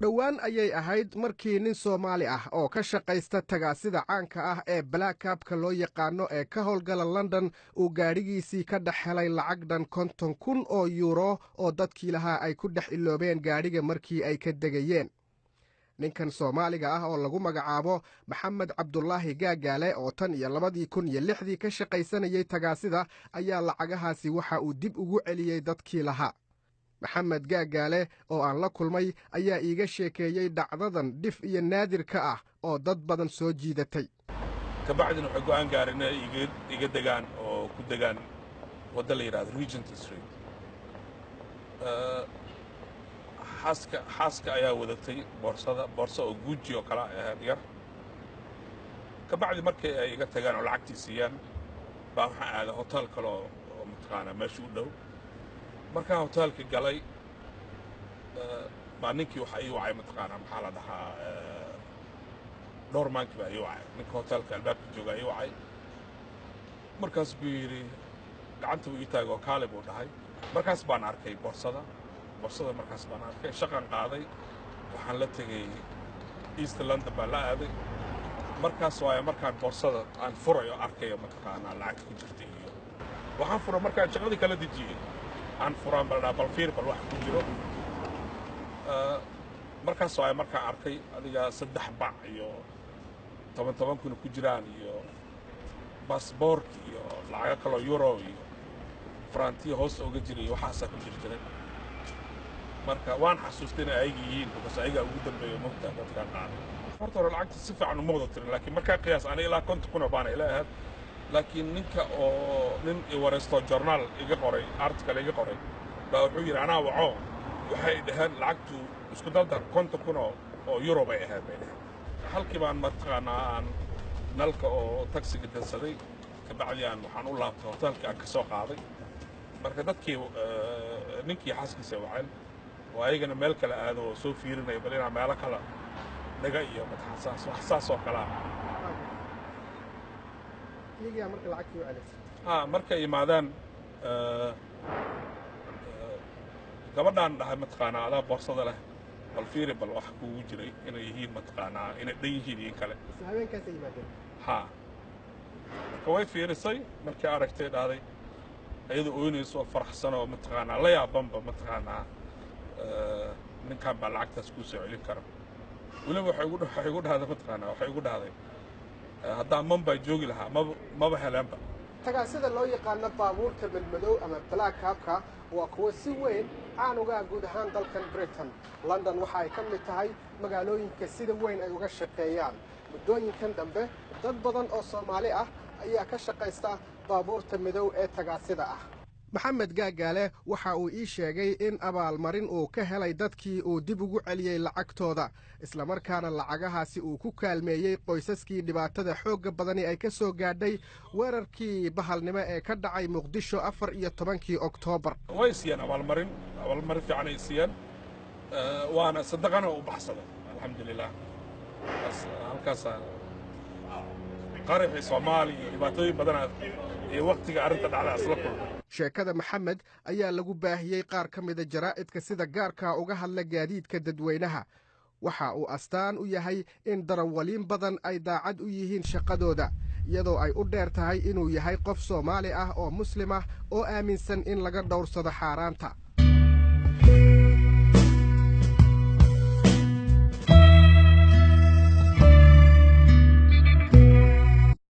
dhowaan ayay ahayd markii nin Soomaali ah oo ka shaqaysta tagaasida caanka ah ee Black Cab-ka loo yaqaano ee ka howlgala London uu gaadhigiisii ka dhex helay lacag dhan 50,000 oo euro oo dadkii lahaa ay ku dhex iloobeen gaadhiga markii ay ka degayeen. ninkan Soomaaliga ah oo lagu magacaabo Maxamed Cabdullaahi Gaagaale oo tan iyo 2006 ka shaqaysanayay tagaasida ayaa lacagahaasi waxa uu dib ugu celiyey dadkii lahaa. maxamed Gaagaale oo aan la kulmay ayaa iiga sheekeeyey dhacdadan dhif iyo naadir ka ah oo dad badan soo jiidatay. kabacdina waxay go'aan gaareen iga degaan oo ku degaan wadda la yidhaahdo Regent Street. xaaska ayaa wadatay boorso oo Gucci oo kala ahayd yar. kabacdi markii ay iga tagaan oo lacagtii siiyaan baa waxaan aaday hotel kale oo mataqaanaa meesha u dhow. markaa hotelka galay baa ninkii waxa ii wacay mataqaanaa maxaa la dhahaa doormaankii baa ii wacay ninka hotelka albaabka joogaa ii wacay. markaas buu yidhi gacanta buu ii taagay oo kaale buu dhahay. markaas baan arkay boorsada markaas baan arkay shaqan qaaday waxaan la tegey East London baan la aaday. markaas waayo markaan boorsada aan furayo arkayo mataqaanaa lacag ku jirta iyo waxaan furay markaan shaqadii kala dejiyey aan furaan bal fiir bal wax ku jiro. markaas waayo markaan arkay adiga 3 bac iyo 10 kun ku jiraan iyo passport iyo lacag kale euro iyo franti hoos uga jiray waxaas ku jirtay. marka waan xasuustay in ay yihiin because ayaga ugu dambeeyo mugta dadka qaaday. horta lacagta si fiican u muuqato laakiin marka qiyaas aan ilaa 50 kun baan ilaa laakiin ninka oo nin wareesto journal iga qoray article iga qoray baa wuxuu yiri anaa waco waxay dhahan lacagtu isku daldar 50 kun oo euro bay ahayd. halkii baan mataqaanaa aan nalka oo taxiga dansaday kabacdi aan waxaan u laabtay hotelka aan ka soo qaaday. marka dadkii ninkii xaaskiisa wacay oo ayagana meel kale aado oo soo fiirinay bal inaan meel kale naga iyo madaxaas wax saas oo kala liga marka lacagtii u celisay marka imaadaan gabadhan dhahay mataqaanaa ada boorsada leh bal fiiri bal wax kugu jiray inay yihiin mataqaanaa inay dhan yihiin in kale habeenkaas ay yimaadeen marka way fiirisay markii aragtay dhaaday ayadoo ooynayso faraxsan oo mataqaanaa la yaabanba mataqaanaa ninkan baa lacagtaas ku soo celin kara. waliba waxay ugu dhahday mataqaanaa waxay ugu dhahday haddaan Mumbai joogi lahaa maba helaanba. tagaasida loo yaqaano baabuurta madmadow ama Black Cab-ka waa kuwa si weyn caan uga guud ahaan dalkan Britain. London waxa ay ka mid tahay magaalooyinka sida weyn ay uga shaqeeyaan. muddooyinkan dambe dad badan oo Soomaali ah ayaa ka shaqaysta baabuurta madow ee tagaasida ah. maxamed Gaagaale waxa uu ii sheegay in abaalmarin uu ka helay dadkii uu dib ugu celiyey lacagtooda isla markaana lacagahaasi uu ku kaalmeeyey qoysaskii dhibaatada xoogga badani ay ka soo gaadhay weerarkii bahalnimo ee ka dhacay Muqdisho 14 Oktoobar. way siiyeen abaalmarin fiican ay siiyeen waana sadaqana u baxsaday alxamdulillaah. halkaas qarixi Soomaali dhibaatooyin badan ee waqtiga arrinta dhacday asla kulmay. sheekada maxamed ayaa lagu baahiyey qaar ka mida jaraa'idka sida gaarka uga hadla gaadiidka dadweynaha. waxa uu astaan u yahay in darawaliin badan ay daacad u yihiin shaqadooda iyadoo ay u dheer tahay inuu yahay qof Soomaali ah oo muslim ah oo aaminsan in laga dhowrsado xaaraanta.